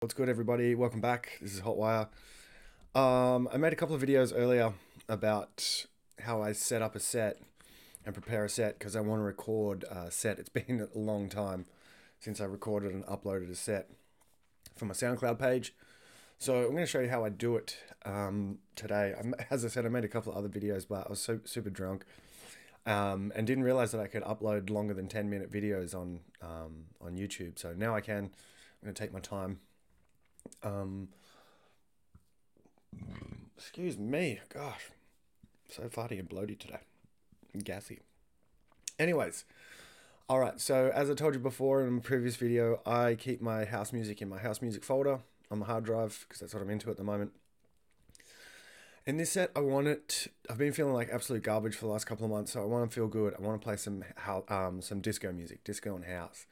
What's good, everybody? Welcome back. This is Hotwire. I made a couple of videos earlier about how I set up a set and prepare a set because I want to record a set. It's been a long time since I recorded and uploaded a set for my SoundCloud page. So I'm going to show you how I do it today. As I said, I made a couple of other videos, but I was super drunk and didn't realize that I could upload longer than 10-minute videos on YouTube. So now I can. I'm going to take my time. Excuse me, gosh, so farty and bloaty today, and gassy. Anyways, all right, so as I told you before in a previous video, I keep my house music in my house music folder on my hard drive because that's what I'm into at the moment. In this set, I've been feeling like absolute garbage for the last couple of months, so I want to feel good. I want to play some disco music, disco and house.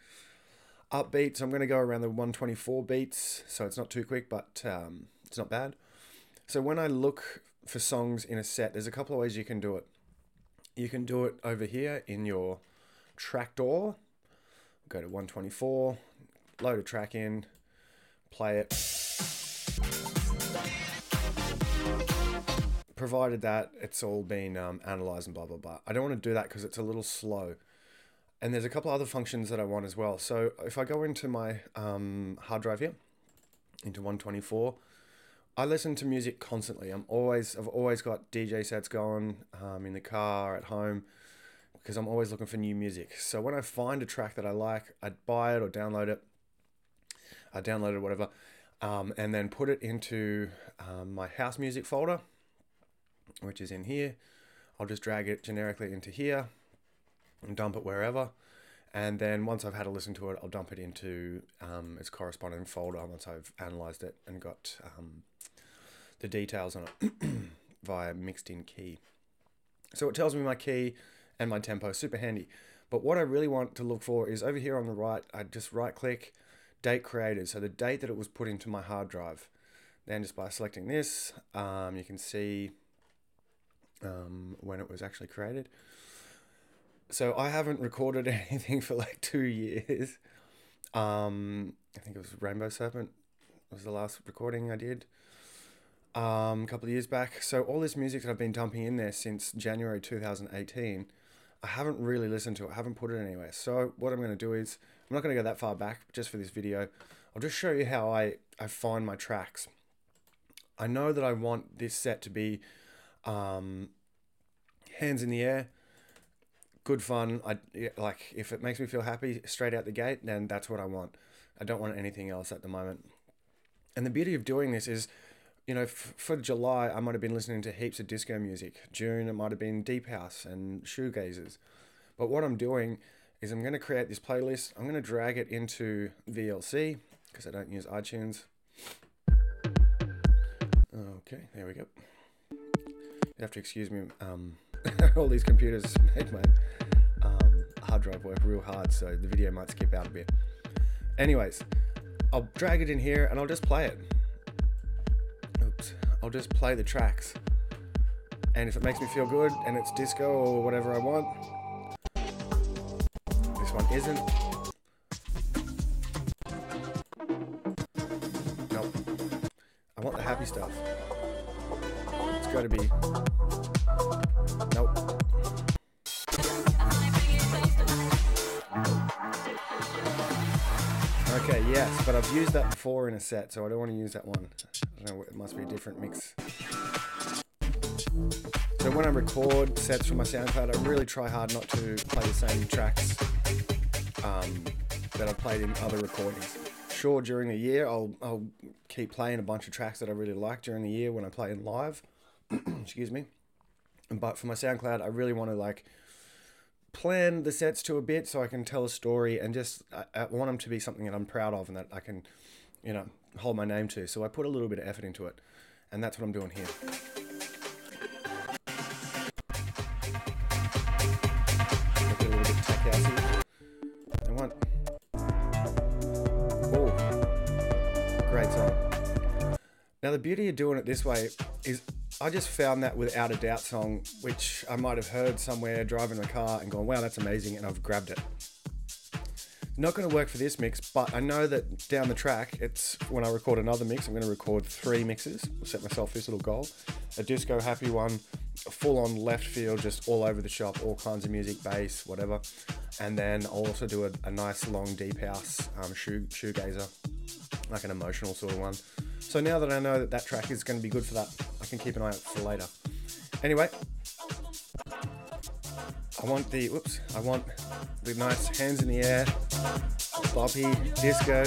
Upbeats, I'm going to go around the 124 beats, so it's not too quick, but it's not bad. So when I look for songs in a set, there's a couple of ways you can do it. You can do it over here in your Traktor. Go to 124, load a track in, play it. Provided that it's all been analyzed and blah, blah, blah. I don't want to do that because it's a little slow. And there's a couple other functions that I want as well. So if I go into my hard drive here, into 124, I listen to music constantly. I've always got DJ sets going in the car, at home, because I'm always looking for new music. So when I find a track that I like, I buy it or download it. I download it, whatever, and then put it into my house music folder, which is in here. I'll just drag it generically into here and dump it wherever, and then once I've had a listen to it, I'll dump it into its corresponding folder once I've analyzed it and got the details on it via mixed in key. So it tells me my key and my tempo, super handy. But what I really want to look for is over here on the right. I just right click, date created, so the date that it was put into my hard drive. Then just by selecting this, you can see when it was actually created. So I haven't recorded anything for like 2 years. I think it was Rainbow Serpent was the last recording I did a couple of years back. So all this music that I've been dumping in there since January 2018, I haven't really listened to it. I haven't put it anywhere. So what I'm going to do is, I'm not going to go that far back just for this video. I'll just show you how I find my tracks. I know that I want this set to be hands in the air, good fun. Like if it makes me feel happy straight out the gate, then that's what I want. I don't want anything else at the moment. And the beauty of doing this is, you know, for July, I might have been listening to heaps of disco music. June, it might have been deep house and shoegazers. But what I'm doing is I'm going to create this playlist. I'm going to drag it into VLC because I don't use iTunes. Okay, there we go. You have to excuse me. All these computers make my hard drive work real hard, so the video might skip out a bit. Anyways, I'll drag it in here and I'll just play it. Oops. I'll just play the tracks. And if it makes me feel good and it's disco or whatever I want, this one isn't. Nope. I want the happy stuff. It's got to be... Nope. Okay, yes, but I've used that before in a set, so I don't want to use that one. I don't know, it must be a different mix. So when I record sets from my SoundCloud, I really try hard not to play the same tracks that I've played in other recordings. Sure, during the year, I'll keep playing a bunch of tracks that I really like during the year when I play in live. Excuse me. But for my SoundCloud, I really want to like plan the sets to a bit so I can tell a story, and just I want them to be something that I'm proud of and that I can, you know, hold my name to. So I put a little bit of effort into it, and that's what I'm doing here. Make it a little bit tech housey. I want. Oh, great song. Now the beauty of doing it this way is, I just found that Without a Doubt song, which I might have heard somewhere driving the car and gone, wow, that's amazing, and I've grabbed it. Not going to work for this mix, but I know that down the track, it's when I record another mix, I'm going to record 3 mixes. I'll set myself this little goal. A disco happy one, a full-on left field, just all over the shop, all kinds of music, bass, whatever. And then I'll also do a nice long deep house shoegazer, like an emotional sort of one. So now that I know that that track is going to be good for that, I can keep an eye out for later. Anyway, I want the nice hands in the air, boppy, disco.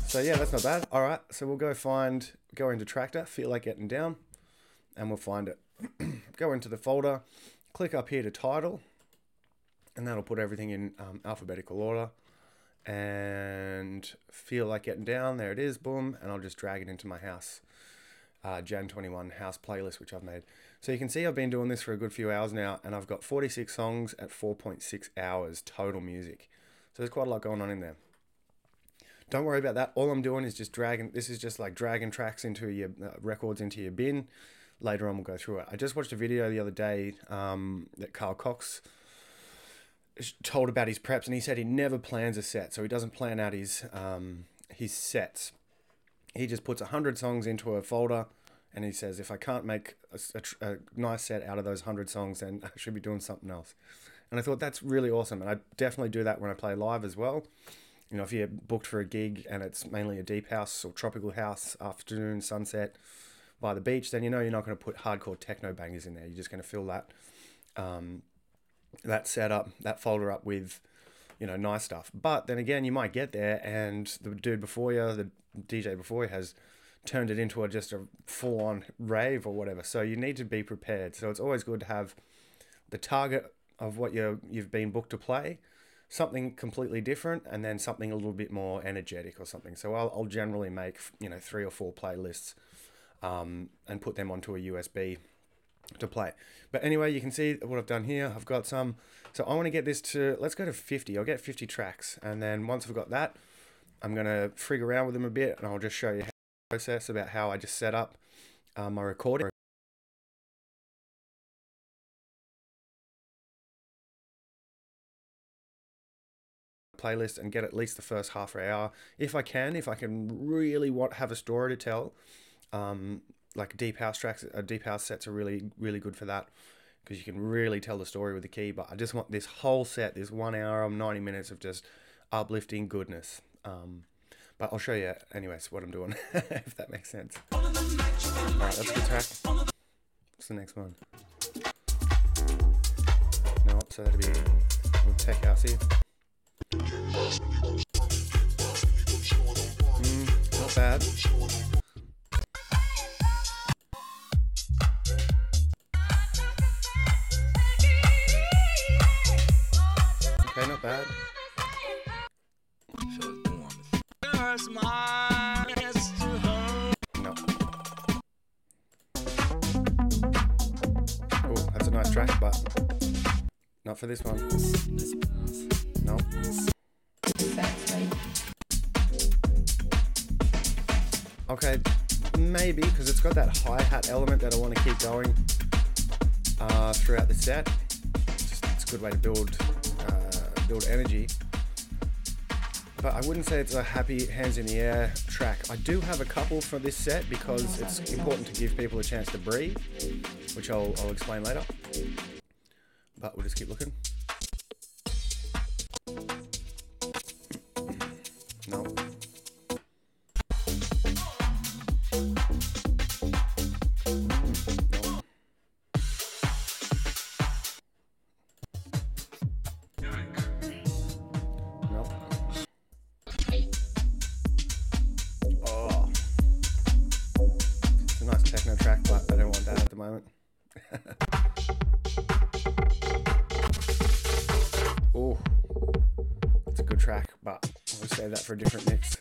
So yeah, that's not bad. All right, so we'll go into Traktor, feel like getting down, and we'll find it. Go into the folder, click up here to title, and that'll put everything in alphabetical order. And feel like getting down, there it is, boom, and I'll just drag it into my house. Jan 21 house playlist, which I've made. So you can see I've been doing this for a good few hours now, and I've got 46 songs at 4.6 hours total music. So there's quite a lot going on in there. Don't worry about that. All I'm doing is just dragging. This is just like dragging tracks into your records into your bin. Later on, we'll go through it. I just watched a video the other day that Carl Cox told about his preps, and he said he never plans a set, so he doesn't plan out his sets. He just puts 100 songs into a folder, and he says, if I can't make a nice set out of those 100 songs, then I should be doing something else. And I thought that's really awesome, and I definitely do that when I play live as well. You know, if you're booked for a gig and it's mainly a deep house or tropical house, afternoon, sunset, by the beach, then you know you're not going to put hardcore techno bangers in there. You're just going to fill that that setup, that folder up with, you know, nice stuff. But then again, you might get there and the dude before you, the DJ before you, has turned it into just a full-on rave or whatever. So you need to be prepared. So it's always good to have the target of what you've been booked to play, something completely different, and then something a little bit more energetic or something. So I'll generally make, you know, 3 or 4 playlists and put them onto a USB to play. But anyway, you can see what I've done here. I've got some, so I want to get this to, let's go to 50. I'll get 50 tracks, and then once I've got that, I'm going to frig around with them a bit, and I'll just show you the process about how I just set up my recording playlist and get at least the first half hour if I can really have a story to tell. Like deep house tracks, deep house sets are really good for that, because you can really tell the story with the key. But I just want this whole set, this 1 hour, 90 minutes of just uplifting goodness. But I'll show you anyways what I'm doing, if that makes sense. Alright, that's a good track. What's the next one? No, so that'd be a little tech house here. Not bad. Okay, not bad. No. Oh, that's a nice track, but not for this one. No. Okay, maybe, because it's got that hi-hat element that I want to keep going throughout the set. It's a good way to build energy. But I wouldn't say it's a happy hands in the air track. I do have a couple for this set because it's important to give people a chance to breathe, which I'll explain later. But we'll just keep looking. No. Track, but I don't want that at the moment. Oh, it's a good track, but I'll save that for a different mix.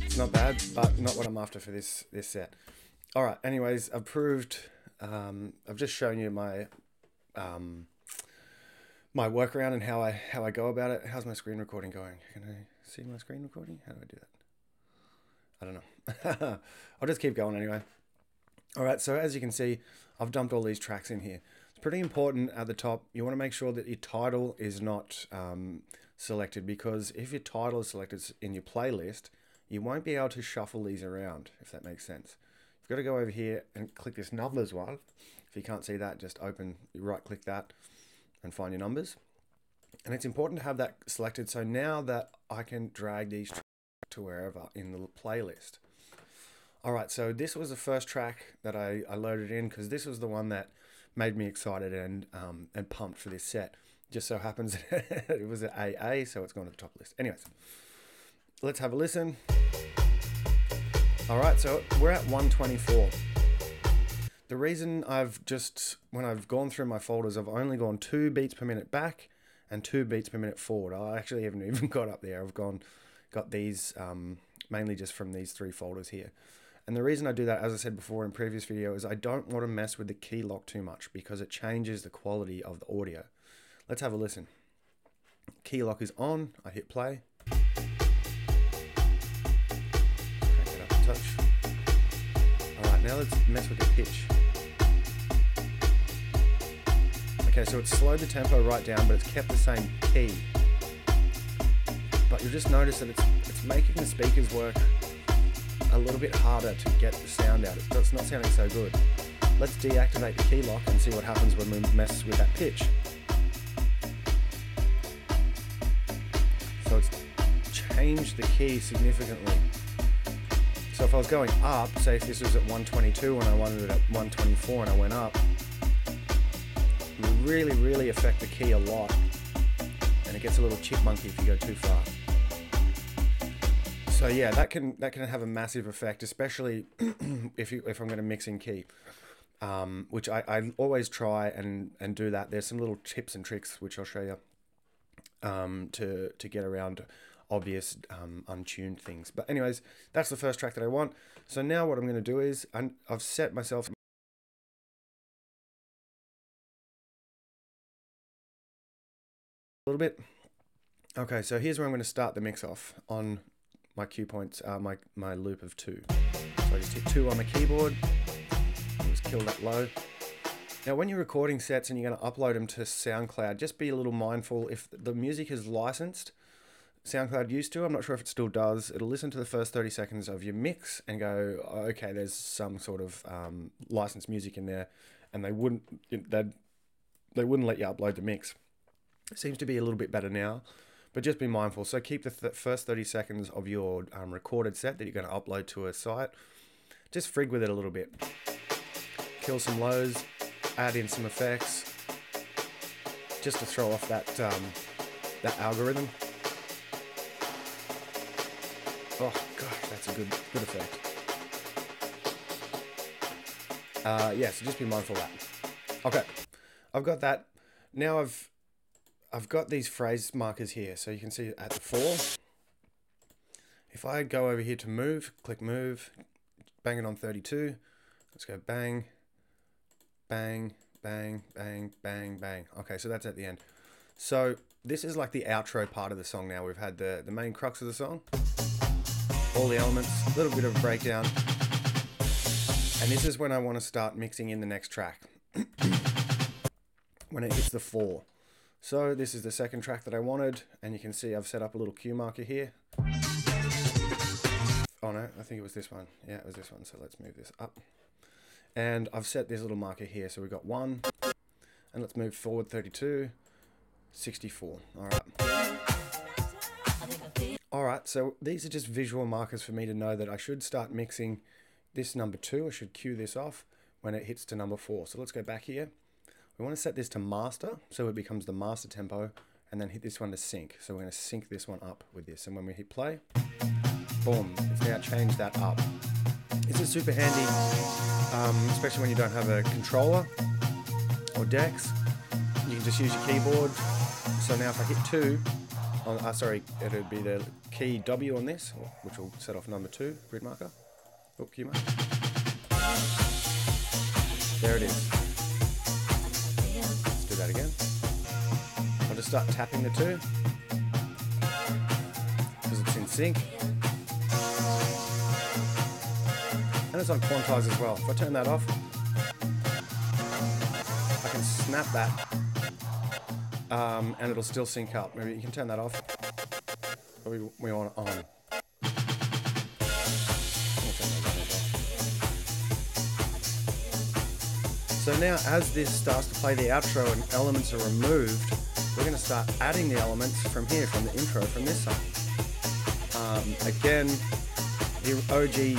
It's not bad, but not what I'm after for this set. All right. Anyways, I've just shown you my my workaround and how I go about it. How's my screen recording going? Can I see my screen recording? How do I do that? I don't know. I'll just keep going anyway. All right, so as you can see, I've dumped all these tracks in here. pretty important at the top. You want to make sure that your title is not selected, because if your title is selected in your playlist, you won't be able to shuffle these around, if that makes sense. You've got to go over here and click this numbers one. If you can't see that, just right click that and find your numbers. And it's important to have that selected, so now that I can drag these to wherever in the playlist. Alright, so this was the first track that I loaded in, because this was the one that made me excited and pumped for this set. Just so happens it was an AA, so it's gone to the top list. Anyways, let's have a listen. Alright, so we're at 124. The reason when I've gone through my folders, I've only gone 2 beats per minute back and 2 beats per minute forward. I actually haven't even got up there. I've got these mainly just from these 3 folders here. And the reason I do that, as I said before in a previous video, is I don't want to mess with the key lock too much, because it changes the quality of the audio. Let's have a listen. Key lock is on. I hit play. Crank it up a touch. Alright, now let's mess with the pitch. Okay, so it's slowed the tempo right down, but it's kept the same key. But you'll just notice that it's making the speakers work a little bit harder to get the sound out. It's not sounding so good. Let's deactivate the key lock and see what happens when we mess with that pitch. So it's changed the key significantly. So if I was going up, say if this was at 122 and I wanted it at 124 and I went up, it will really, really affect the key a lot. And it gets a little chipmunky if you go too far. So yeah, that can have a massive effect, especially if I'm going to mix in key, which I always try and do that. There's some little tips and tricks which I'll show you to get around obvious untuned things. But anyways, that's the first track that I want. So now what I'm going to do is I've set myself a little bit. Okay, so here's where I'm going to start the mix off on my cue points, my loop of 2. So I just hit 2 on the keyboard, just kill that low. Now when you're recording sets and you're going to upload them to SoundCloud, just be a little mindful. If the music is licensed, SoundCloud used to, I'm not sure if it still does, it'll listen to the first 30 seconds of your mix and go, oh, okay, there's some sort of licensed music in there, and they wouldn't let you upload the mix. It seems to be a little bit better now. But just be mindful. So keep the first 30 seconds of your recorded set that you're going to upload to a site. Just frig with it a little bit. Kill some lows. Add in some effects. Just to throw off that algorithm. Oh gosh, that's a good effect. Yeah, so just be mindful of that. Okay, I've got that. Now I've got these phrase markers here, so you can see at the 4. If I go over here to move, click move, bang it on 32. Let's go bang, bang, bang, bang, bang, bang. Okay, so that's at the end. So this is like the outro part of the song now. We've had the main crux of the song, all the elements, a little bit of a breakdown. And this is when I want to start mixing in the next track. When it hits the 4. So this is the second track that I wanted, and you can see I've set up a little cue marker here. Oh no, I think it was this one. Yeah, it was this one. So let's move this up. And I've set this little marker here. So we've got 1, and let's move forward 32, 64. Alright, so these are just visual markers for me to know that I should start mixing this number 2. I should cue this off when it hits to number 4. So let's go back here. We want to set this to master, so it becomes the master tempo, and then hit this one to sync. So we're going to sync this one up with this, and when we hit play, boom, it's now changed that up. This is super handy, especially when you don't have a controller or decks. You can just use your keyboard. So now if I hit 2, it would be the key W on this, which will set off number 2, grid marker. Oh, cue marker. There it is. That again. I'll just start tapping the 2 because it's in sync, and it's on quantize as well. If I turn that off, I can snap that, and it'll still sync up. Maybe you can turn that off. Or we want it on. So now as this starts to play the outro and elements are removed, we're going to start adding the elements from here, from the intro, from this song. Again, the OG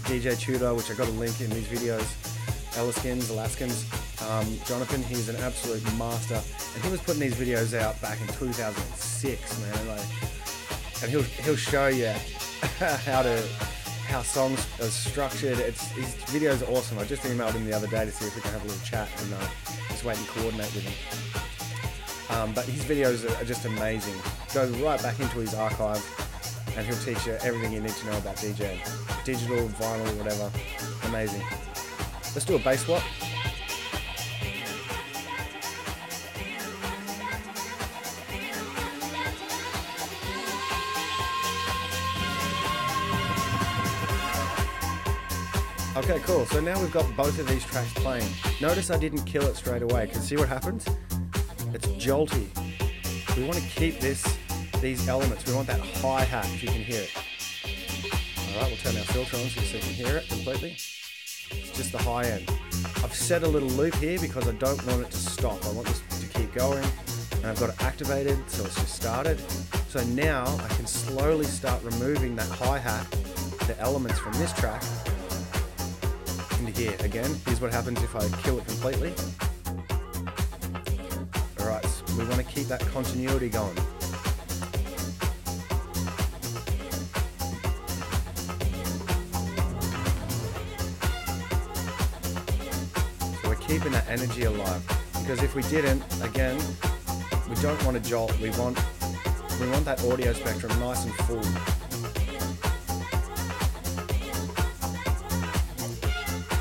DJ Tutor, which I got a link in these videos, Alaskans, Jonathan, he's an absolute master, and he was putting these videos out back in 2006, man. Like, and he'll show you how songs are structured. His videos are awesome. I just emailed him the other day to see if we can have a little chat and just wait and coordinate with him. But his videos are just amazing. Go right back into his archive and he'll teach you everything you need to know about DJing. Digital, vinyl, whatever. Amazing. Let's do a bass swap. Okay, cool. So now we've got both of these tracks playing. Notice I didn't kill it straight away, because see what happens? It's jolty. We want to keep these elements. We want that hi-hat, if you can hear it. Alright, we'll turn our filter on so you can hear it completely. It's just the high end. I've set a little loop here because I don't want it to stop. I want this to keep going. And I've got it activated, so it's just started. So now I can slowly start removing that hi-hat, the elements from this track, into here. Again, here's what happens if I kill it completely. Alright, so we want to keep that continuity going. So we're keeping that energy alive, because if we didn't, again, we don't want to jolt. We want that audio spectrum nice and full.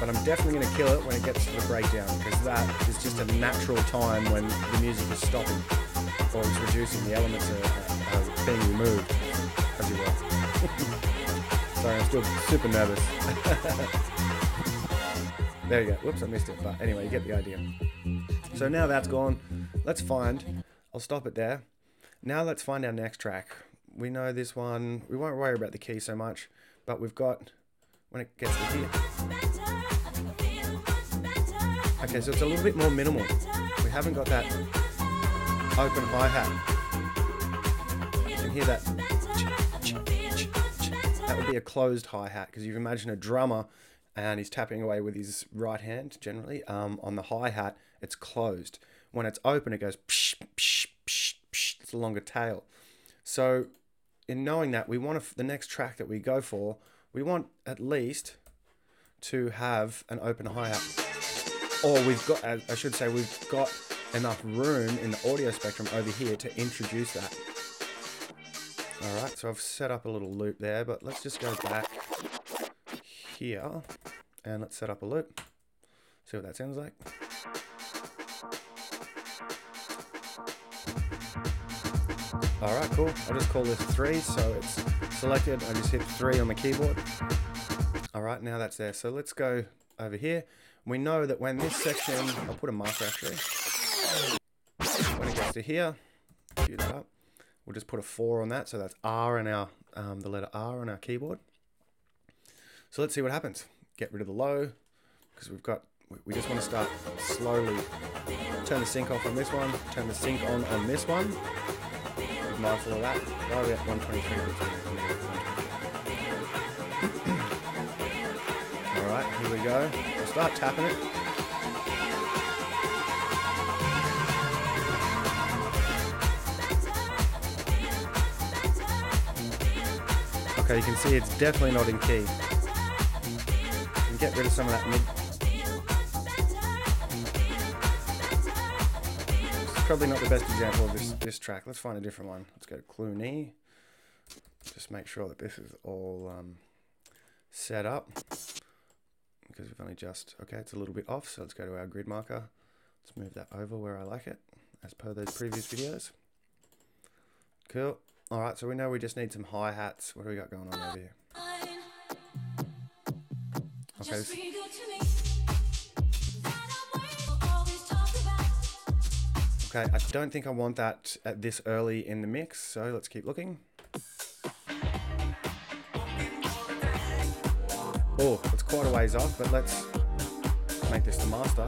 But I'm definitely going to kill it when it gets to the breakdown, because that is just a natural time when the music is stopping or it's reducing. The elements are being removed, as you will. Sorry, I'm still super nervous. There you go. Whoops, I missed it. But anyway, you get the idea. So now that's gone. I'll stop it there. Now let's find our next track. We know this one. We won't worry about the key so much, but we've got, when it gets to here. Okay, so it's a little bit more minimal. We haven't got that open hi-hat. You can hear that. That would be a closed hi-hat, because you can imagine a drummer and he's tapping away with his right hand generally. On the hi-hat, it's closed. When it's open, it goes psh, psh, psh, psh. It's a longer tail. So in knowing that, we want the next track that we go for, we want at least to have an open hi-hat. Or we've got enough room in the audio spectrum over here to introduce that. Alright, so I've set up a little loop there, but let's just go back here and let's set up a loop. See what that sounds like. Alright, cool. I'll just call this 3, so it's selected. I just hit 3 on the keyboard. Alright, now that's there. So let's go over here. We know that when this section, I'll put a marker actually. When it gets to here, cue that up. We'll just put a 4 on that, so that's R in our, the letter R on our keyboard. So let's see what happens. Get rid of the low, because we just want to start slowly. Turn the sync off on this one, turn the sync on this one. Be mindful of that. Why are we at 123? Alright, here we go. We'll start tapping it. Okay, you can see it's definitely not in key. And get rid of some of that mid. It's probably not the best example of this track. Let's find a different one. Let's go to Clooney. Just make sure that this is all set up. Because we've only just, okay, it's a little bit off, so let's go to our grid marker. Let's move that over where I like it, as per those previous videos. Cool. Alright, so we know we just need some hi-hats. What do we got going on over here? Okay. Okay, I don't think I want that at this early in the mix, so let's keep looking. Oh, it's quite a ways off, but let's make this the master.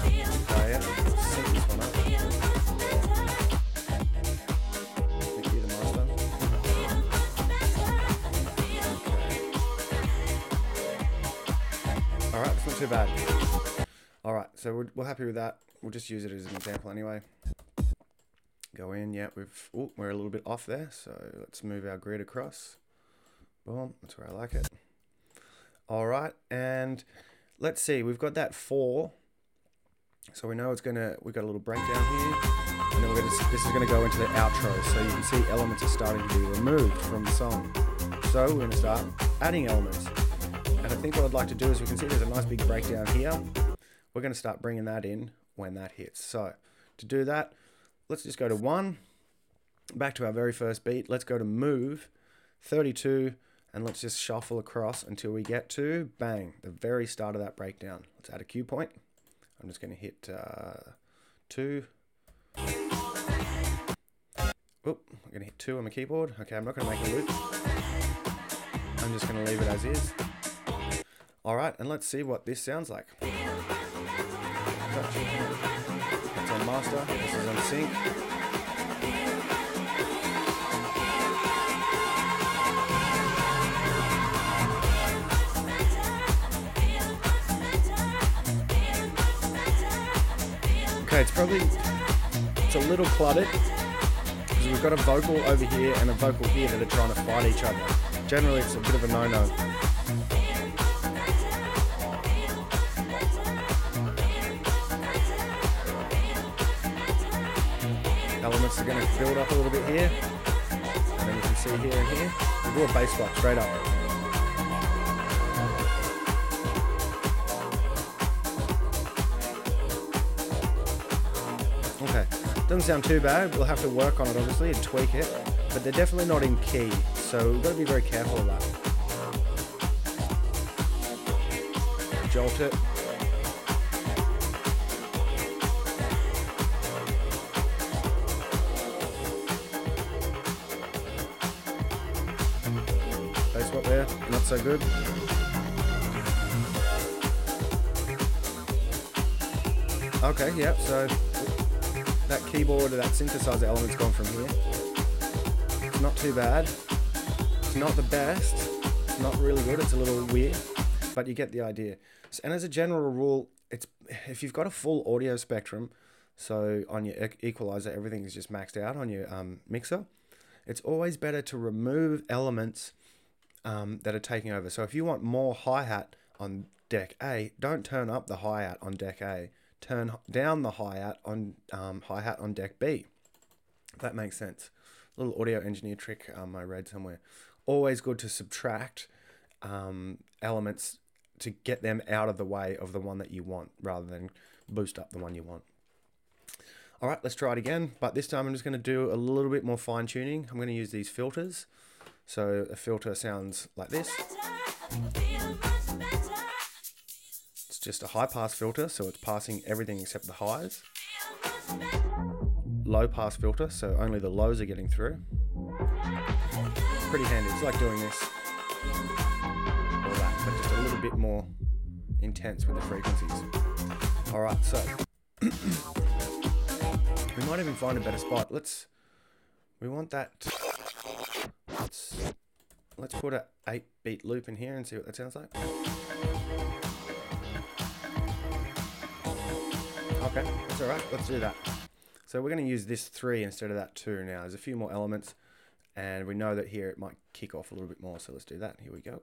Okay, yeah, sync this one up. Make you the master. Okay. Alright, it's not too bad. Alright, so we're happy with that. We'll just use it as an example anyway. Go in, yeah, we're a little bit off there, so let's move our grid across. Boom, that's where I like it. Alright, and let's see, we've got that 4. So we know we've got a little breakdown here. And then this is gonna go into the outro. So you can see elements are starting to be removed from the song. So we're gonna start adding elements. And I think what I'd like to do is we can see there's a nice big breakdown here. We're gonna start bringing that in when that hits. So to do that, let's just go to 1, back to our very first beat. Let's go to move, 32, and let's just shuffle across until we get to, bang, the very start of that breakdown. Let's add a cue point. I'm just going to hit 2. Oop, I'm going to hit 2 on my keyboard. Okay, I'm not going to make a loop. I'm just going to leave it as is. Alright, and let's see what this sounds like. That's on master, this is on sync. Okay, it's a little cluttered because we've got a vocal over here and a vocal here that are trying to fight each other. Generally, it's a bit of a no-no. Elements are going to build up a little bit here, and then you can see here and here. We'll do a bass block straight up. Okay, doesn't sound too bad. We'll have to work on it obviously and tweak it, but they're definitely not in key, so we've got to be very careful of that. Jolt it. Bass swap there, not so good. Okay, yep, so that keyboard or that synthesizer element's gone from here. It's not too bad. It's not the best. It's not really good. It's a little weird, but you get the idea. And as a general rule, if you've got a full audio spectrum, so on your equalizer, everything is just maxed out on your mixer, it's always better to remove elements that are taking over. So if you want more hi-hat on deck A, don't turn up the hi-hat on deck A. Turn down the hi-hat on deck B. If that makes sense. A little audio engineer trick I read somewhere. Always good to subtract elements to get them out of the way of the one that you want, rather than boost up the one you want. All right, let's try it again, but this time I'm just going to do a little bit more fine tuning. I'm going to use these filters. So a filter sounds like this. It's just a high pass filter, so it's passing everything except the highs. Low pass filter, so only the lows are getting through. Pretty handy. It's like doing this or that, but just a little bit more intense with the frequencies. All right, so we might even find a better spot. We want that. Let's put a 8-beat loop in here and see what that sounds like. Okay, that's all right. Let's do that. So we're going to use this 3 instead of that 2 now. There's a few more elements, and we know that here it might kick off a little bit more. So let's do that. Here we go.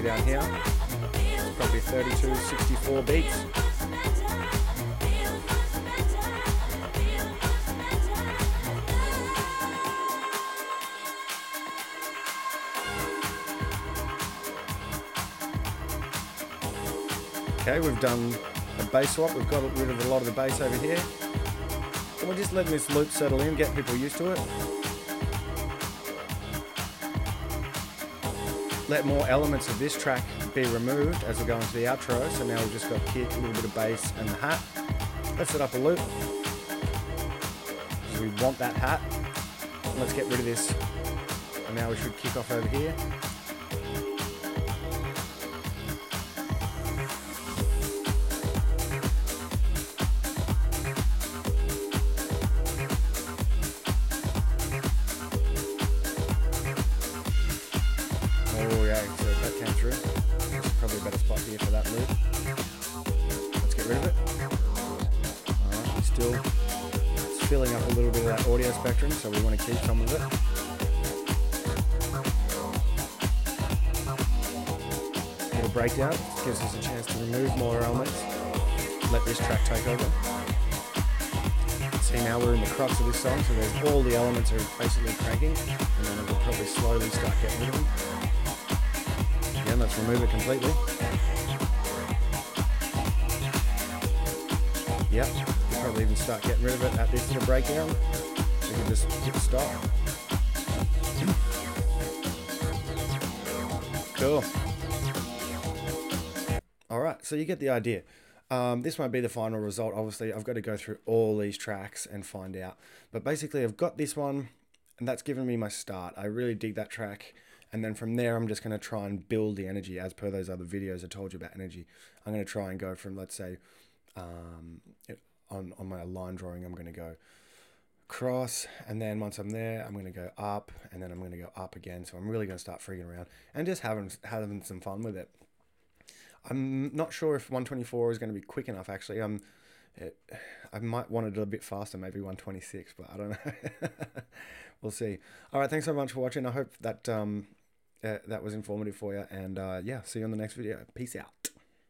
Down here, it's probably 32, 64 beats. Okay, we've done a bass swap. We've got rid of a lot of the bass over here. And we're just letting this loop settle in, get people used to it. Let more elements of this track be removed as we go into the outro. So now we've just got kick, a little bit of bass, and the hat. Let's set up a loop. So we want that hat. Let's get rid of this. And now we should kick off over here. Oh yeah, so that came through. There's probably a better spot here for that loop. Let's get rid of it. Alright, it's filling up a little bit of that audio spectrum, so we want to keep some of it. Little breakdown gives us a chance to remove more elements. Let this track take over. See, now we're in the crux of this song, so there's all the elements are basically cranking, and then we'll probably slowly start getting rid of them. Again, let's remove it completely. Yep, we'll probably even start getting rid of it at this little breakdown. We can just hit stop. Cool. Alright, so you get the idea. This might be the final result. Obviously, I've got to go through all these tracks and find out. But basically, I've got this one, and that's given me my start. I really dig that track. And then from there, I'm just going to try and build the energy as per those other videos I told you about energy. I'm going to try and go from, let's say, on my line drawing, I'm going to go across, and then once I'm there, I'm going to go up, and then I'm going to go up again. So I'm really going to start freaking around and just having some fun with it. I'm not sure if 124 is going to be quick enough, actually. I might want it a bit faster, maybe 126, but I don't know. We'll see. All right, thanks so much for watching. I hope that that was informative for you, and yeah, see you on the next video. Peace out.